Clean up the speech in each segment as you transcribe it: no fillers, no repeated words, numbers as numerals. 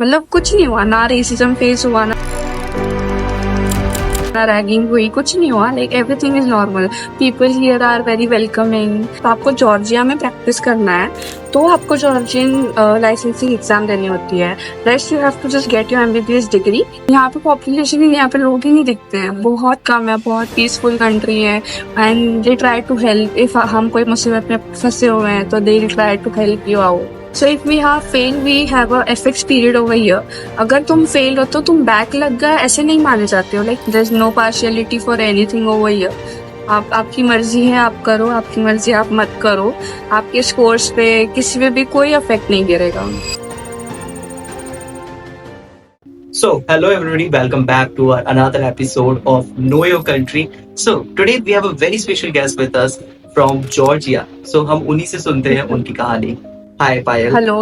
मतलब कुछ नहीं हुआ, ना रेसिज्म फेस हुआ, ना रैगिंग हुई, कुछ नहीं हुआ। Like everything is normal. People here are very welcoming. तो आपको जॉर्जिया में प्रैक्टिस करना है तो आपको जॉर्जियन लाइसेंसिंग एग्जाम देनी होती है। Rest you have to just get your MBBS degree. यहाँ पे पॉपुलेशन ही, यहाँ पे लोग ही नहीं दिखते हैं, बहुत कम है, बहुत पीसफुल कंट्री है। And they try to help. If हम कोई मुसीबत में फंसे हुए हैं तो they try to help you out. So if we have failed, we have a FX period over here. अगर तुम फेल हो तो तुम बैक लग गए ऐसे नहीं माने जाते हो। Like there is no partiality for anything over here. आपकी मर्जी है, आप करो, आपकी मर्जी आप मत करो। आपके स्कोर्स पे किसी पे भी कोई इफेक्ट नहीं गिरेगा। So, hello everybody, welcome back to another episode of Know Your Country. So, today we have a very special guest with us from Georgia. So, हम उन्हीं से सुनते हैं उनकी कहानी. Hi, Payal. Hello.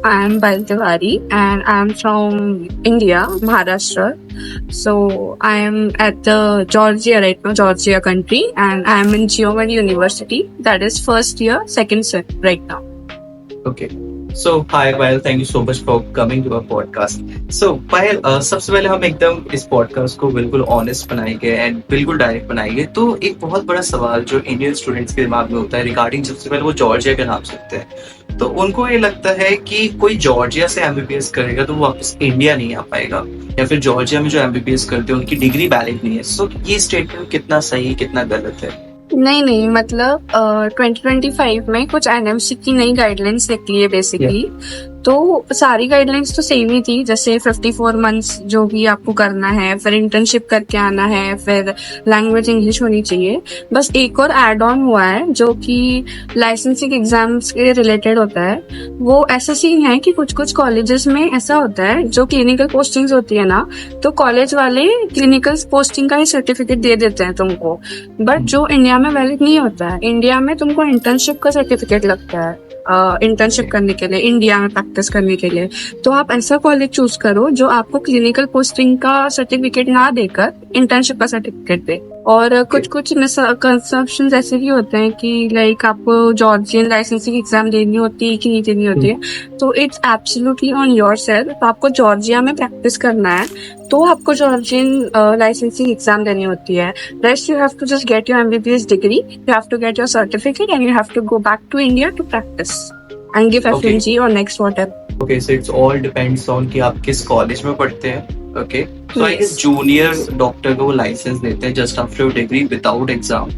I am Payal Tiwari and I am from India, Maharashtra. So I am at the Georgia right now, Georgia country, and I am in Geoman University. That is first year, second sem right now. Okay. So, hi Payal, thank you so much for coming to our podcast. So, Payal, सबसे पहले हम एकदम इस podcast को बिल्कुल honest बनाएंगे and बिल्कुल direct बनाएंगे। तो एक बहुत बड़ा सवाल जो इंडियन स्टूडेंट्स के दिमाग में होता है रिगार्डिंग, सबसे पहले वो जॉर्जिया का नाम सुनते हैं तो उनको ये लगता है कि कोई जॉर्जिया से एमबीबीएस करेगा तो वो वापस इंडिया नहीं आ पाएगा, या फिर जॉर्जिया में जो एमबीबीएस करते हैं उनकी डिग्री वैलिड नहीं है। सो ये स्टेटमेंट कितना सही कितना गलत है? नहीं, मतलब 2025 में कुछ एनएमसी की नई गाइडलाइंस निकली है बेसिकली। तो सारी गाइडलाइंस तो सेम ही थी, जैसे 54 मंथ्स जो भी आपको करना है, फिर इंटर्नशिप करके आना है, फिर लैंग्वेज इंग्लिश होनी चाहिए। बस एक और एड ऑन हुआ है जो कि लाइसेंसिंग एग्जाम्स के रिलेटेड होता है। वो ऐसा सीन है कि कुछ कॉलेजेस में ऐसा होता है, जो क्लिनिकल पोस्टिंग्स होती है ना, तो कॉलेज वाले क्लिनिकल पोस्टिंग का ही सर्टिफिकेट दे देते हैं तुमको। बट जो इंडिया में वैलिड नहीं होता है, इंडिया में तुमको इंटर्नशिप का सर्टिफिकेट लगता है इंटर्नशिप करने के लिए, इंडिया में प्रैक्टिस करने के लिए। तो आप ऐसा कॉलेज चूज करो जो आपको क्लिनिकल पोस्टिंग का सर्टिफिकेट ना देकर इंटर्नशिप का सर्टिफिकेट दे। और कुछ कंसेप्शन ऐसे भी होते हैं कि लाइक आपको जॉर्जियन लाइसेंसिंग एग्जाम देनी होती है कि नहीं देनी होती है। तो it's absolutely on your self. आपको जॉर्जिया में प्रैक्टिस करना है तो आपको जॉर्जियन लाइसेंसिंग एग्जाम देनी होती है। Rest you have to just get your MBBS degree, you have to get your certificate and you have to go back to India to practice and give FNG और next whatever. Okay, so it's all depends on कि आप किस college में पढ़ते हैं। Okay, so I guess junior doctor को licence देते हैं just after degree without exam.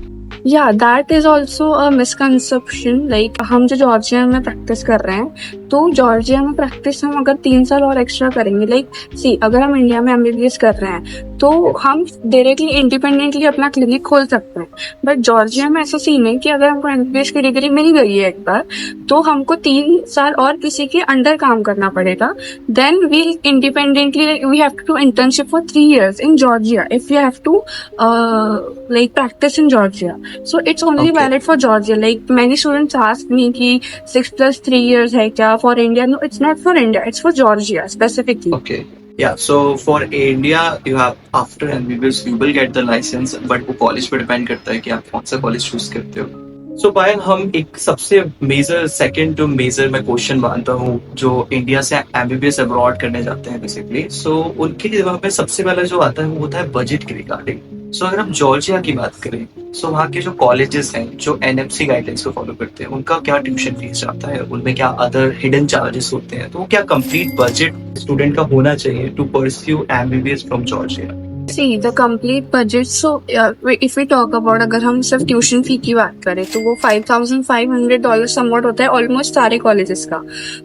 या that is also a misconception. Like हम जो जॉर्जिया में प्रैक्टिस कर रहे हैं, तो जॉर्जिया में प्रैक्टिस हम अगर 3 साल और एक्स्ट्रा करेंगे, लाइक सी अगर हम इंडिया में एमबीबीएस कर रहे हैं तो हम डायरेक्टली इंडिपेंडेंटली अपना क्लिनिक खोल सकते हैं। बट जॉर्जिया में ऐसा सीन है कि अगर हमको एमबीबीएस की डिग्री मिल गई है एक बार, तो हमको 3 साल और किसी के अंडर काम करना पड़ेगा। Then we independently we have to do internship for 3 years in Georgia if you have to like practice in Georgia. So it's only valid for Georgia. Like many students ask me कि 6+3 years है क्या for India? No, it's not for India. It's for Georgia specifically. Okay. Yeah. So for India, you have after MBBS you will get the license, but वो college पे depend करता है कि आप कौन सा कॉलेज चूज करते हो। So पायल, हम एक सबसे मेजर सेकंड टू मेजर मैं क्वेश्चन मानता हूँ जो इंडिया से एमबीबीएस अब्रॉड करने जाते हैं बेसिकली। सो उनके दिमाग में सबसे पहला जो आता है वो होता है बजट के रिगार्डिंग। सो अगर हम जॉर्जिया की बात करें, सो वहाँ के जो कॉलेजेस हैं जो एनएमसी गाइडलाइंस को फॉलो करते हैं, उनका क्या ट्यूशन फीस जाता है, उनमें क्या अदर हिडन चार्जेस होते हैं, तो क्या कंप्लीट बजट स्टूडेंट का होना चाहिए to pursue MBBS from Georgia? See the complete budget. So if we talk about, अगर हम सिर्फ ट्यूशन फी की बात करें तो वो $5,500 समवट होता है ऑलमोस्ट सारे कॉलेजेस का।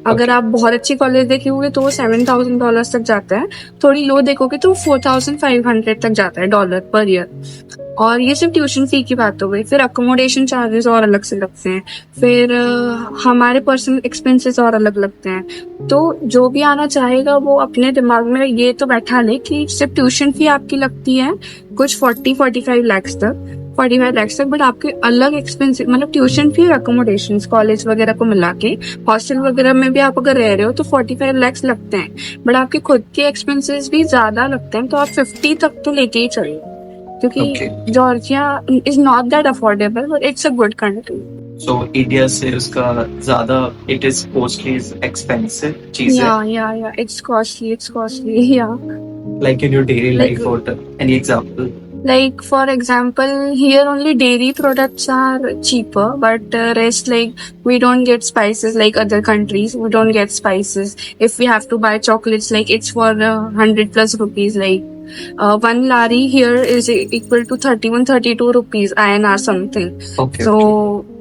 अगर आप बहुत अच्छी कॉलेज देखोगे तो वो $7,000 तक जाता है, थोड़ी लो देखोगे तो 4,500 तक जाता है डॉलर पर ईयर। और ये सिर्फ ट्यूशन फी की बात हो गई। फिर अकोमोडेशन चार्जेस और अलग से लगते हैं, फिर हमारे पर्सनल एक्सपेंसेस और अलग लगते हैं। तो जो भी आना चाहेगा वो अपने दिमाग में ये तो बैठा ले कि सिर्फ ट्यूशन फी आपकी लगती है कुछ 45 लाख तक, बट आपके अलग एक्सपेंसिव मतलब ट्यूशन फी और अकोमोडेशन कॉलेज वगैरह को मिला के हॉस्टल वगैरह में भी आप अगर रह रहे हो तो 45 लाख लगते हैं। बट आपके खुद के एक्सपेंसेस भी ज्यादा लगते हैं, तो आप 50 तक तो लेके ही चलिए, क्योंकि Georgia is not that affordable but it's a good country. So India से उसका ज्यादा इट इज मोस्टली एक्सपेंसिव चीजें Yeah, it's costly, yeah. Like in your daily Like, life और any example. like for example, here only dairy products are cheaper, but rest like we don't get spices like other countries. We don't get spices. If we have to buy chocolates, like it's for 100 plus rupees. Like one lari here is equal to 31, 32 rupees INR something. Okay. So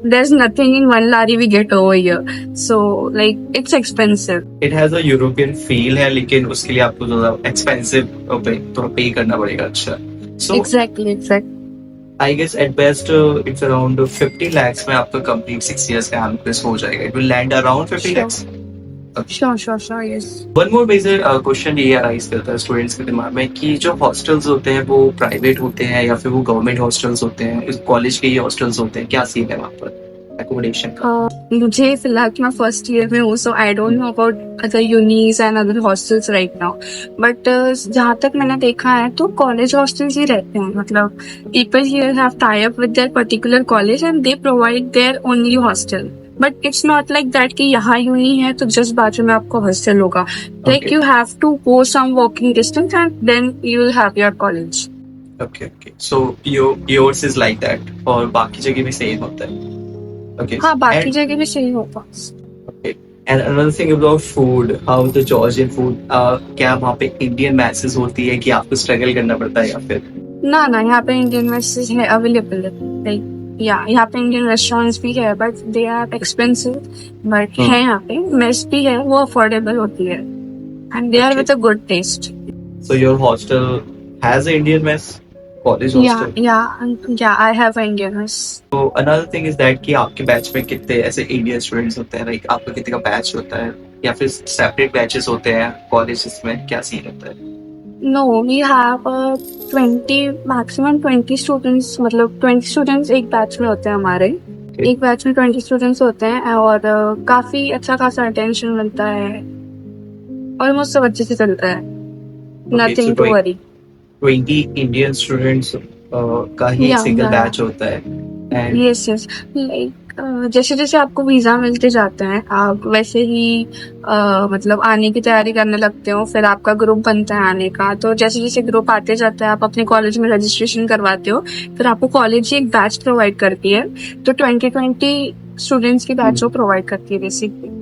there's nothing in one lari we get over here. So like it's expensive. It has a European feel है लेकिन उसके लिए आपको ज्यादा expensive थोड़ा पे करना पड़ेगा. अच्छा. So Exactly. I guess at best it's around 50 lakhs में आपका कंप्लीट 6 years का एमबीबीएस हो जाएगा. It will land around 50 Sure. lakhs. Sure, yes. One more major question ये अराइज करता है स्टूडेंट्स के दिमाग में कि जो हॉस्टल्स होते हैं वो प्राइवेट होते हैं या फिर वो गवर्नमेंट हॉस्टल्स होते हैं, कॉलेज के ही हॉस्टल्स होते हैं, क्या सीन है वहाँ पर एकोमोडेशन का? मुझे फिलहाल मैं फर्स्ट ईयर में हूँ, so I don't know about other unis and other hostels right now. But जहाँ तक मैंने देखा है तो कॉलेज हॉस्टल्स ही रहते हैं. मतलब people here have tie up with their particular college and they provide there only hostel. But it's not like that कि यहाँ यूनी है तो जस्ट बाजू में आपका हॉस्टल होगा. Like you have to go some walking distance and then you will have your college. Okay. So yours is like that और बाकी जगह भी सेम होता है. Okay. हाँ, बाकी And- जगह भी सही होगा. Okay. And another thing about food, how the Georgian food, क्या वहाँ पे इंडियन मैसेज होती है कि आपको स्ट्रगल करना पड़ता है या फिर? ना यहाँ पे इंडियन मेसेज है अवेलेबल. लाइक यहाँ पे इंडियन रेस्टोरेंट्स भी है but they are expensive. But है यहाँ पे मेस भी है, वो अफोर्डेबल होती है and they are Okay. With a good taste. So your hostel has an Indian mess? College hostel? या I have Indian mess. So another thing is that कि आपके बैच में कितने ऐसे इंडियन स्टूडेंट्स होते हैं, लाइक आपका कितने का बैच होता है या फिर सेपरेट बैचेस होते हैं कॉलेजेस में, क्या सीन होता है? No, we have 20 maximum 20 students. मतलब 20 स्टूडेंट्स एक बैच में होते हैं हमारे. एक बैच में 20 स्टूडेंट्स होते हैं और काफी अच्छा खासा अटेंशन मिलता है. ऑलमोस्ट सब अच्छे से चलता है. Nothing to worry. 20 Indian students का ही Yeah, सिंगल yeah. बैच होता है. And यस लाइक जैसे जैसे आपको वीजा मिलते जाते हैं आप वैसे ही मतलब आने की तैयारी करने लगते हो. फिर आपका ग्रुप बनता है आने का. तो जैसे जैसे ग्रुप आते जाता है आप अपने कॉलेज में रजिस्ट्रेशन करवाते हो. फिर आपको कॉलेज ही एक बैच प्रोवाइड करती है. तो 20 स्टूडेंट्स की बैच वो प्रोवाइड करती है basically.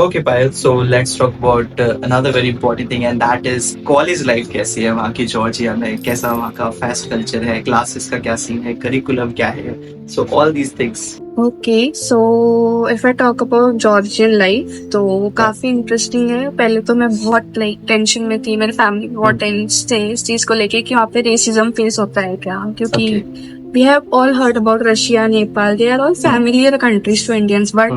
Okay, Payal. So let's talk about another very important thing, and that is college life. कैसी है वहाँ की जॉर्जिया में? कैसा वहाँ का फेस्ट कल्चर है? क्लासेस का क्या सीन है? करिकुलम क्या है? So all these things. Okay, so if I talk about Georgian life तो वो काफी इंटरेस्टिंग है. पहले तो मैं बहुत लाइक टेंशन में थी. मेरे फैमिली बहुत टेंस थे इस चीज को लेके कि वहाँ पे रेसिज्म फेस होता है क्या, क्योंकि we have all heard about Russia, Nepal, they are all familiar countries to Indians. But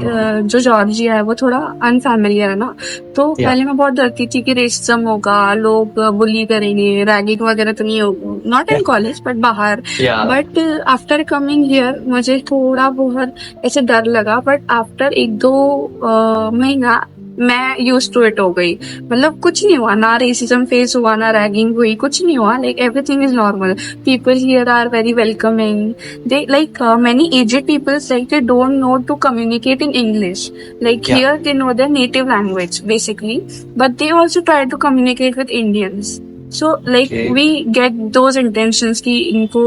जो जॉर्जिया है वो थोड़ा अनफैमिलियर है ना. तो पहले मैं बहुत डरती थी कि रेसिज्म होगा, लोग बुली करेंगे, रैगिंग वगैरह तो नहीं होगा. नॉट इन कॉलेज बट बाहर. Yeah. But after coming here मुझे थोड़ा बहुत ऐसे डर लगा. बट आफ्टर 1-2 महीना मैं यूज टू इट हो गई. मतलब कुछ नहीं हुआ, ना रेसिज्म फेस हुआ, ना रैगिंग हुई, कुछ नहीं हुआ. Like everything is normal. People here are very welcoming. They like many aged people like they don't know to communicate in English. Like Yeah. here they know their native language basically, but they also try to communicate with Indians. So like Okay. we get those intentions कि इनको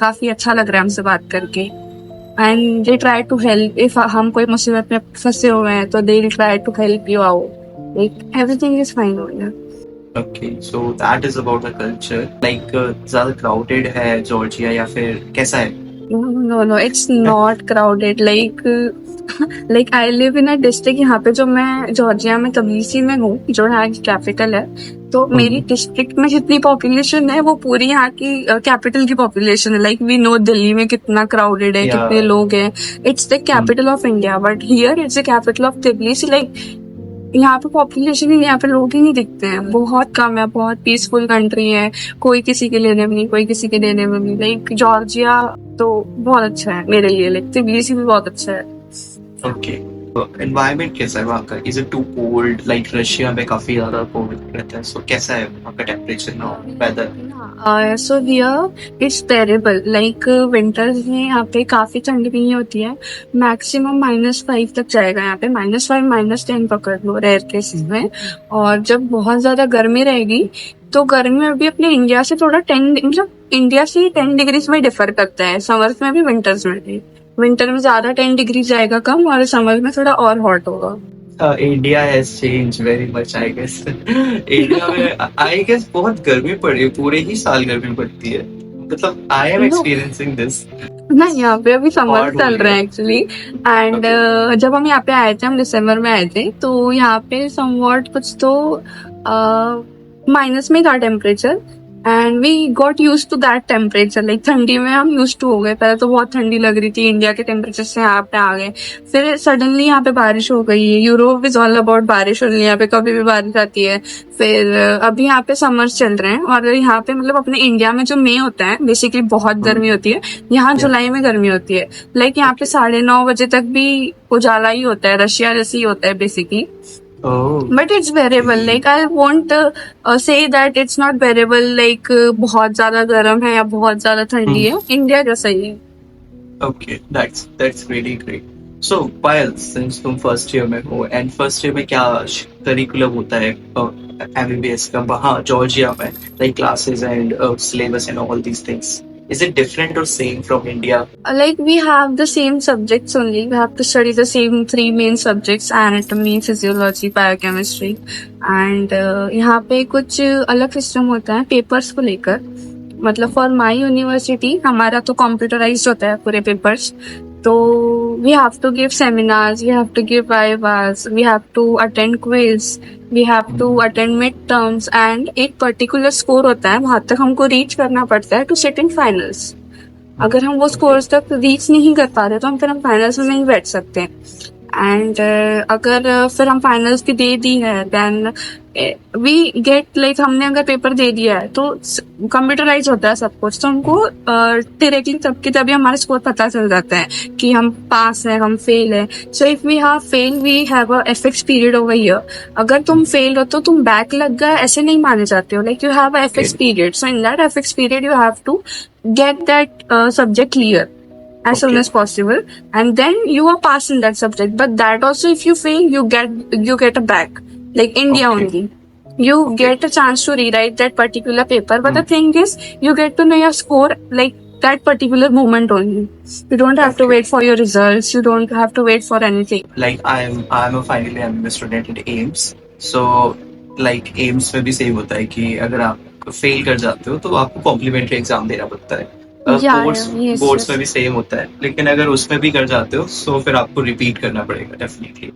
काफी अच्छा लग रहा है हमसे बात करके. And they try to help. if हम कोई मुसीबत में फंसे हुए हैं तो they will try to help you out. Like everything is fine over here. Okay, so that is about the culture. Like ज़्यादा crowded है जॉर्जिया या फिर कैसा है? No, it's not crowded. Like I live in a district. यहाँ पे जो मैं जॉर्जिया में तबिलिसी में हूँ जो यहाँ की कैपिटल है. तो मेरी डिस्ट्रिक्ट में जितनी पॉपुलेशन है वो पूरी यहाँ की कैपिटल की पॉपुलेशन है. लाइक वी नो दिल्ली में कितना क्राउडेड है, Yeah. कितने लोग हैं. It's the capital of India but here it's the capital of Tbilisi. Like यहाँ पे पॉपुलेशन ही, यहाँ पे लोग ही नहीं दिखते हैं. बहुत कम है. बहुत पीसफुल कंट्री है. कोई किसी के लेने में नहीं, कोई किसी के देने में नहीं. लाइक जॉर्जिया तो बहुत अच्छा है मेरे लिए. लाइक तबिलिसी भी बहुत अच्छा है. Okay. एनवायरमेंट कैसा है वहाँ का? Is it too cold? Like Russia में काफी ज्यादा कोल्ड रहता है, सो कैसा है वहाँ का टेम्परेचर ना weather? So here it's terrible, like winters में यहाँ पे काफी ठंड भी नहीं होती है, मैक्सिमम -5 तक जाएगा यहाँ पे, -5 -10 पकड़ लो रेयर केसेस में। और जब बहुत ज्यादा गर्मी रहेगी तो गर्मी में भी अपने इंडिया से थोड़ा 10, मतलब इंडिया से 10 डिग्रीज में डिफर करता है, समर्स में भी विंटर्स में भी। विंटर में ज्यादा 10 डिग्री जाएगा कम, और समर में थोड़ा और हॉट होगा। India has change very much I guess. India में आई गेस बहुत गर्मी पड़ रही है, पूरे ही साल गर्मी पड़ती है, मतलब I am No. Experiencing this. ना यहाँ पे अभी समर Hot चल हो रहा है गया। एक्चुअली। एंड जब हम यहाँ पे आए थे, हम दिसंबर में आए थे, तो यहाँ पे समवॉट कुछ तो माइनस में था temperature, and we got use to that temperature. Like ठंडी में हम यूज टू हो गए, पहले तो बहुत ठंडी लग रही थी, इंडिया के टेम्परेचर से यहाँ पे आ गए, फिर सडनली यहाँ पे बारिश हो गई। यूरोप इज ऑल अबाउट बारिश हो रही है, यहाँ पे कभी भी बारिश आती है। फिर अभी यहाँ पे समर्स चल रहे हैं, और यहाँ पे मतलब अपने इंडिया में जो मई होता है बेसिकली बहुत गर्मी होती है, यहाँ जुलाई में गर्मी होती है। लाइक यहाँ पे 9:30 बजे तक भी उजाला ही होता है, रशिया जैसे ही होता है basically. Oh, but it's बेरेबल, like I won't say that it's not बेरेबल, like बहुत ज्यादा गर्म है या बहुत ज्यादा ठंडी है, इंडिया जैसा ही है। okay, that's really great. So, Payal, since तुम फर्स्ट ईयर में हो, एंड फर्स्ट ईयर में क्या करिकुलम होता है एमबीबीएस का वहाँ जॉर्जिया में, like classes and syllabus and all these things? Is it different or same from India? Like we have the same subjects only. We have to study the same 3 main subjects: anatomy, physiology, biochemistry. And यहाँ पे कुछ अलग system होता है papers को लेकर। मतलब for my university हमारा तो कंप्यूटराइज्ड होता है पूरे पेपर्स, तो we have to give seminars, we have to give vivas, we have to attend quiz, we have to attend mid terms, and एक पर्टिकुलर स्कोर होता है, वहां तक हमको रीच करना पड़ता है टू सिट इन फाइनल्स। अगर हम वो स्कोर्स तक रीच नहीं कर पा रहे तो हम फाइनल्स में नहीं बैठ सकते। एंड अगर फिर हम फाइनल्स की दे दी है, देन वी गेट, लाइक हमने अगर पेपर दे दिया है तो कंप्यूटराइज होता है सब कुछ, तो हमको डायरेक्टली तब की तभी हमारा स्कोर पता चल जाता है कि हम पास है, हम फेल है। So if we have fail, we have a FX period over here. अगर तुम फेल हो तो तुम बैक लग गए ऐसे नहीं माने जाते हो, like you have a FX period. So in that FX period you have to get that subject clear as soon as possible, and then you are passed in that subject. But that also, if you fail, you get a back, like India only. You get a chance to rewrite that particular paper, but the thing is, you get to know your score like that particular moment only. You don't have to wait for your results. You don't have to wait for anything. Like I'm a final year MBBS student at AIIMS. So like AIIMS में भी same होता है कि अगर आप fail कर जाते हो तो आपको कॉम्प्लीमेंट्री एग्जाम देना पड़ता है। बोर्ड्स में भी सेम होता है, लेकिन अगर उसमें भी कर जाते हो तो फिर आपको रिपीट करना पड़ेगा डेफिनेटली।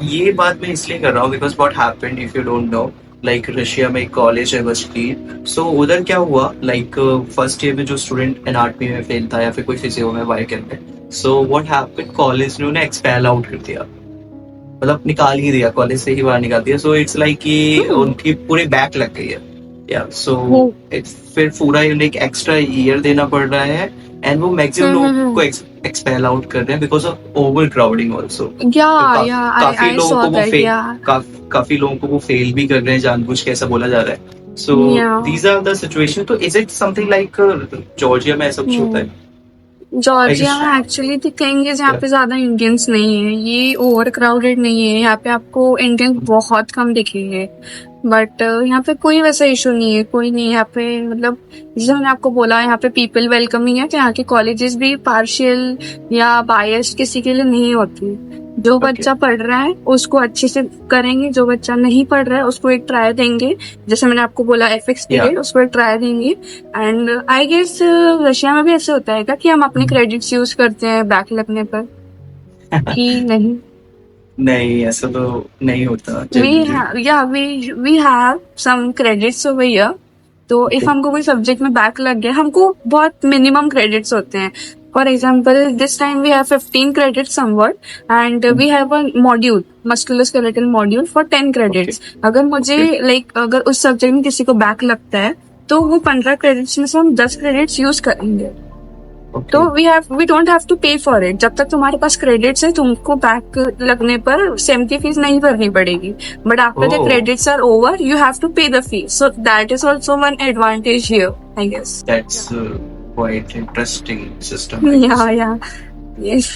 ये बात मैं इसलिए कर रहा हूँ because what happened, if you don't know, like Russia में एक कॉलेज है बशकीर। सो उधर क्या हुआ, लाइक फर्स्ट ईयर में जो स्टूडेंट एनाटॉमी में फेल था या फिर कोई फिजियो में, बायोकेम में, सो व्हाट हैपेंड, कॉलेज ने उन्हें एक्सपेल आउट कर दिया, मतलब निकाल ही दिया, कॉलेज से ही बाहर निकाल दिया। सो इट्स लाइक कि उनकी पूरी बैक लग गई है, या सो फिर पूरा एक एक्स्ट्रा ईयर देना पड़ रहा है, एंड वो मैक्सिमम लोगों को एक्सपेल आउट कर रहे हैं because of over crowding also. काफी लोगों को वो फेल भी कर रहे हैं जानबूझ के, ऐसा बोला जा रहा है। So these are the situation. तो is it something like Georgia में ऐसा कुछ होता है? जॉर्जिया में एक्चुअली द थिंग इज यहाँ पे ज्यादा इंडियंस नहीं है, ये ओवर क्राउडेड नहीं है, यहाँ पे आपको इंडियंस बहुत कम दिखेंगे। बट यहाँ पे कोई वैसा इशू नहीं है, कोई नहीं है यहाँ पे। मतलब जैसे मैंने आपको बोला, यहाँ पे पीपल वेलकमिंग है, तो यहाँ के कॉलेजेस भी पार्शियल या बायस्ड किसी के लिए नहीं होती। जो बच्चा पढ़ रहा है उसको अच्छे से करेंगे, जो बच्चा नहीं पढ़ रहा है उसको एक ट्राई देंगे, जैसे मैंने आपको बोला एफएक्स पीरियड, उसको एक ट्राई देंगे। एंड आई गेस रशिया में भी ऐसे होता है क्या कि हम अपने क्रेडिट्स यूज करते हैं बैक लगने पर कि नहीं? नहीं, ऐसा तो नहीं होता। we have some credits over here. तो इफ हमको कोई सब्जेक्ट में बैक लग गया, हमको बहुत मिनिमम क्रेडिट्स होते हैं। For example this time we have 15 credits somewhat, and we have a module, musculoskeletal module for 10 credits. अगर मुझे अगर उस सब्जेक्ट में किसी को बैक लगता है तो वो 15 क्रेडिट्स में से हम 10 क्रेडिट्स यूज करेंगे। तो Okay. We don't have to pay for it. जब तक तुम्हारे पास क्रेडिट्स है तुमको बैक लगने पर सेम की फीस नहीं भरनी पड़ेगी, but after the Oh, credits are over you have to pay the fees, so that is also one advantage here I guess. that's quite interesting system, I guess. या yes.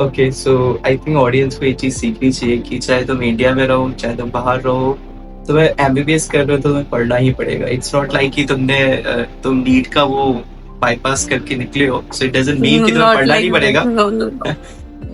Okay, so I think audience को ये चीज सीखनी चाहिए कि चाहे तुम India में रहो चाहे तुम बाहर रहो, तुम्हें एमबीबीएस कर रहे हो तो तुम्हें पढ़ना ही पड़ेगा। इट्स नॉट लाइक कि तुम नीट का वो बाईपास करके निकले हो, सो इट डजंट मीन कि तुम्हें पढ़ना नहीं पड़ेगा। No.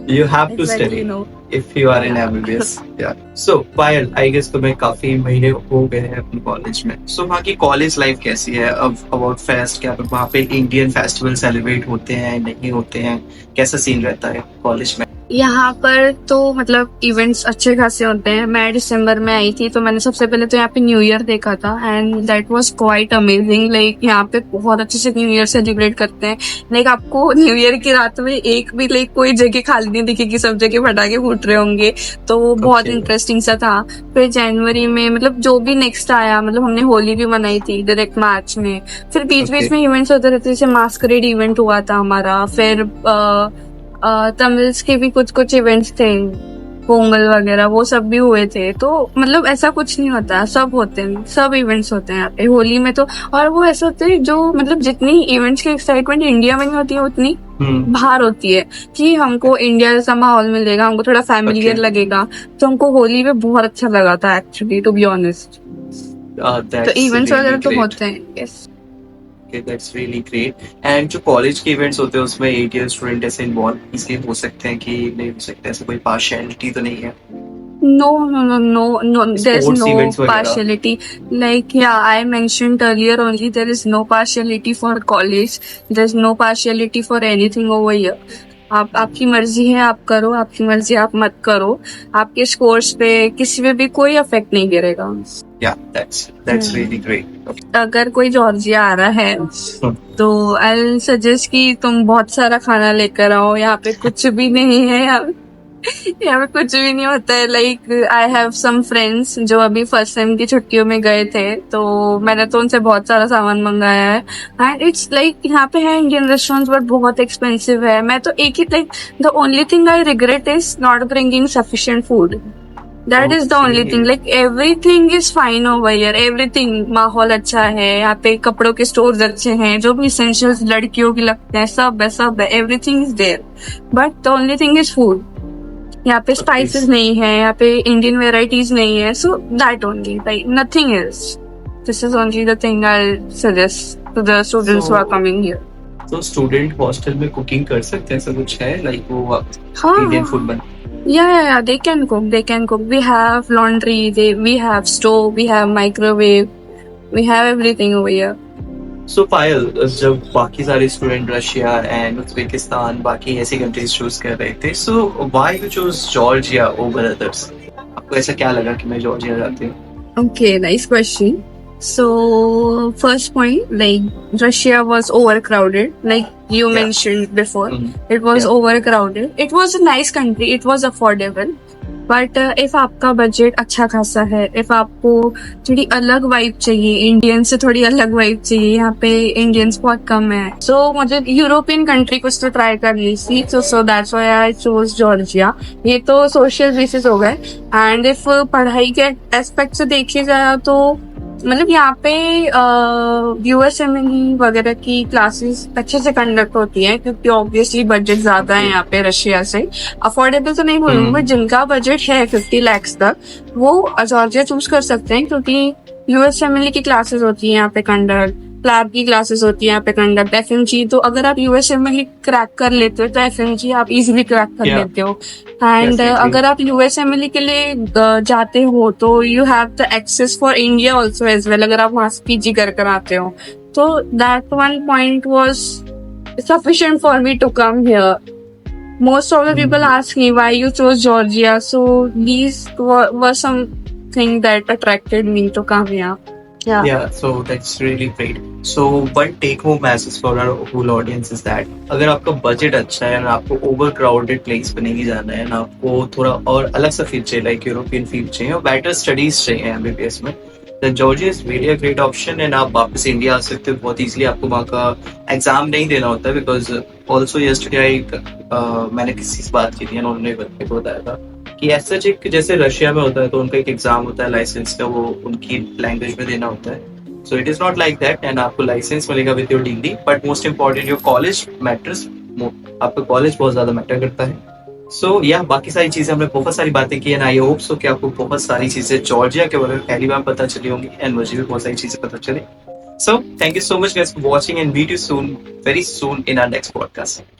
You have to Exactly, study no. if you are in MBBS. Yeah. So Payal, I guess तुम्हें काफी महीने हो गए हैं अपने कॉलेज में। So वहाँ की कॉलेज लाइफ कैसी है? अब अबाउट फेस्ट, क्या वहाँ पे इंडियन फेस्टिवल सेलिब्रेट होते हैं नहीं होते हैं? कैसा सीन रहता है कॉलेज में? यहाँ पर तो मतलब इवेंट्स अच्छे खासे होते हैं। मैं दिसंबर में आई थी तो मैंने सबसे पहले तो यहाँ पे न्यू ईयर देखा था and that was quite amazing. Like यहाँ पे बहुत अच्छे से न्यू ईयर सेलिब्रेट करते हैं। लाइक आपको न्यू ईयर की रात में एक भी लाइक कोई जगह खाली नहीं दिखेगी, सब जगह पटाखे फूट रहे होंगे, तो वो बहुत Okay. इंटरेस्टिंग सा था। फिर जनवरी में मतलब जो भी नेक्स्ट आया, मतलब हमने होली भी मनाई थी डायरेक्ट मार्च में। फिर बीच बीच Okay. में इवेंट्स होते रहते, जैसे मास्करेड इवेंट हुआ था हमारा। फिर तमिल्स के भी कुछ कुछ इवेंट्स थे, पोंगल वगैरह, वो सब भी हुए थे। तो मतलब ऐसा कुछ नहीं होता, सब होते हैं, सब इवेंट्स होते हैं यहाँ पे होली में तो। और वो ऐसा होता है जो मतलब जितनी इवेंट्स की एक्साइटमेंट इंडिया में नहीं होती है उतनी बाहर होती है, कि हमको इंडिया जैसा माहौल मिलेगा, हमको थोड़ा फैमिलियर Okay. लगेगा। तो हमको होली में बहुत अच्छा लगा था एक्चुअली, टू बी ऑनेस्ट। तो That's इवेंट्स really वगैरह तो great. होते हैं। Yes. Okay, that's really great. And जो कॉलेज के इवेंट्स होते हैं उसमें 8 ईयर स्टूडेंट ऐसे इन्वॉल्व इसलिए हो सकते हैं कि नहीं हो सकते, ऐसा कोई पार्शियलिटी तो नहीं है? No, no. There's Sports no events वगैरह? partiality. Like, yeah, I mentioned earlier only, there is no partiality for college. There's no partiality for anything over here. आपकी मर्जी है, आप करो, आपकी मर्जी आप मत करो। आपके स्कोर्स पे किसी पे भी कोई इफेक्ट नहीं गिरेगा। Yeah, that's really great. अगर कोई जॉर्जिया आ रहा है तो आई सजेस्ट कि तुम बहुत सारा खाना लेकर आओ। यहाँ पे कुछ भी नहीं है, यहाँ पे कुछ भी नहीं होता है। Like I have some friends जो अभी फर्स्ट टाइम की छुट्टियों में गए थे, तो मैंने तो उनसे बहुत सारा सामान मंगाया है। एंड इट्स लाइक यहाँ पे है इंडियन रेस्टोरेंट्स बट बहुत एक्सपेंसिव है। मैं तो एक ही like the only thing I regret is not bringing sufficient food. That is the only thing. Like everything is fine over here, everything. माहौल अच्छा है यहाँ पे, कपड़ों के स्टोर्स अच्छे हैं, जो भी इसेंशियल्स लड़कियों के लगते हैं सब है, everything is there. But the only thing is food. यहाँ पे स्पाइसेस नहीं है, यहाँ पे इंडियन वेराइटीज नहीं है, so that only, like nothing else. This is only the thing I suggest to the students who are coming here. तो student hostel में कुकिंग कर सकते हैं, ऐसा कुछ है? लाइक वो हाँ, इंडियन फूड बन yeah, they can cook. We have laundry, we have stove, we have microwave, we have everything over here. सो पायल, जब बाकी सारे स्टूडेंट रशिया एंड उज्बेकिस्तान बाकी ऐसी कंट्रीज चूज कर रहे थे, so why you choose Georgia over others? आपको ऐसा क्या लगा कि मैं जॉर्जिया जाती हूँ? Okay, nice question. So, first point, like Russia was overcrowded, like you Yeah. mentioned before. Mhm. It was Yeah. overcrowded. It was a nice country. It was affordable. But if आपका budget अच्छा खासा है, if आपको थोड़ी अलग vibe चाहिए, Indian से थोड़ी अलग वाइब चाहिए, यहाँ पे इंडियंस बहुत कम है, so मुझे यूरोपियन कंट्री कुछ तो ट्राई करनी थी, so that's why I chose Georgia. ये तो सोशल बेसिस हो गए। एंड इफ पढ़ाई के एस्पेक्ट से देखी जाए तो मतलब यहाँ पे यूएसएमएल वगैरह की क्लासेस अच्छे से कंडक्ट होती हैं, क्योंकि ऑब्वियसली बजट ज्यादा है यहाँ पे रशिया से। अफोर्डेबल तो नहीं बोलूंगी, बट जिनका बजट है 50 लाख तक, वो जॉर्जिया चूज कर सकते हैं, क्योंकि यूएसएमएल की क्लासेस होती है यहाँ पे कंडक्ट, प्लैब की क्लासेस होती है यहाँ पे कंडक्ट, एफएमजी। तो अगर आप यूएसएमएल क्रैक कर लेते हो तो एफएमजी आप इजीली क्रैक कर लेते हो। एंड अगर आप यूएसएमएल के लिए जाते हो तो you have the access for India also as well, अगर आप वहां से पीजी कर आते हो। तो that one point was sufficient for me to come here. Most of the people ask me why you chose Georgia, so these were something that attracted me to come here. Yeah, so that's really great. So one take home message for our whole audience is that अगर आपका budget अच्छा है और आपको over crowded place पे नहीं जाना है, ना आपको थोड़ा और अलग सा फील्ड चाहिए, लाइक यूरोपियन फील्ड चाहिए और बेटर स्टडीज चाहिए एमबीबीएस में, then Georgia is really a great option and आप वापस इंडिया आ सकते हो बहुत easily. आपको वहाँ का एग्जाम नहीं देना होता है because also yesterday मैंने किसी से बात की थी और उन्होंने मेरे को बताया था कि ऐसा एक जैसे रशिया में होता है तो उनका एक एग्जाम होता है लाइसेंस का, वो उनकी लैंग्वेज में देना होता है. So it is not like that and आपको लाइसेंस मिलेगा with your degree, but most important your college matters. आपका कॉलेज बहुत ज्यादा मैटर करता है. सो या बाकी सारी चीजें हमने बहुत सारी बातें की एंड आई होप सो कि आपको बहुत सारी चीजें जॉर्जिया के बारे में पहली बार पता चली होंगी एंड मुझे भी बहुत सारी चीजें पता चली. So thank you so much guys for watching and meet you soon, very soon in our next podcast.